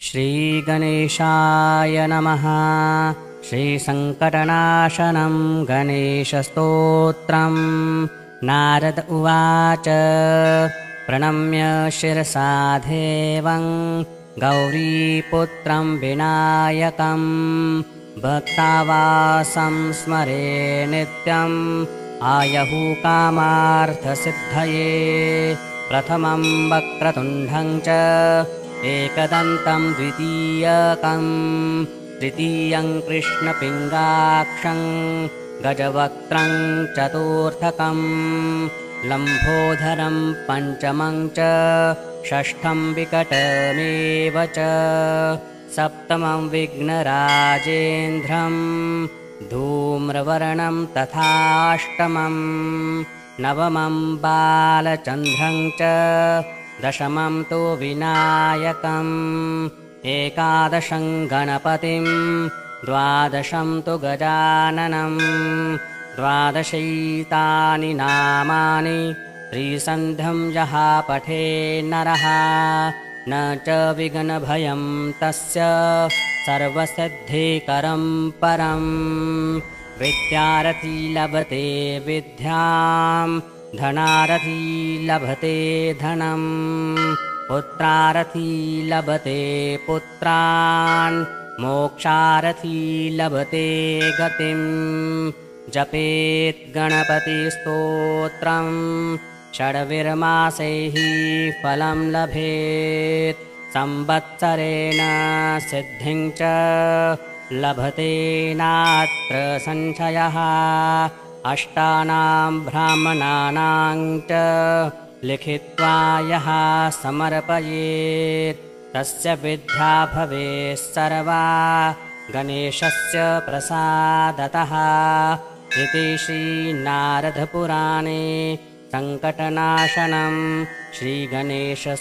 श्रीगणेशाय नमः। श्रीसङ्कटनाशनं गणेशस्तोत्रम्। नारद उवाच प्रणम्य शिरसा देवं गौरीपुत्रं विनायकं भक्तावासं स्मरे नित्यम् आयहु कामार्थसिद्धये। प्रथमं वक्रतुण्डं च एकदन्तं द्वितीयकं तृतीयं कृष्णपिङ्गाक्षं गजवक्त्रं चतुर्थकं लम्बोदरं पञ्चमं च षष्ठं विकटमेव च सप्तमं विघ्नराजेन्द्रं धूम्रवर्णं तथाष्टमं नवमं बालचन्द्रं च दशमं तु विनायकम् एकादशं गणपतिं द्वादशं तु गजाननं द्वादशैतानि नामानि त्रिसन्ध्यं यः पठे नरः न च विघ्नभयं तस्य सर्वसिद्धिकरं परम्। विद्यार्थी लभते विद्यां धनार्थी लभते धनं पुत्रार्थी लभते पुत्रान् मोक्षार्थी लभते गतिं। जपेत् गणपतिस्तोत्रं षड्विर्मासैः फलं लभेत् संवत्सरेण सिद्धिं च लभते नात्र संशयः। अष्टानां ब्राह्मणानां च लिखित्वा यः समर्पयेत् तस्य विद्या भवेत् सर्वा गणेशस्य प्रसादतः। इति श्रीनारदपुराणे सङ्कटनाशनं श्रीगणेशस्तोत्रम्।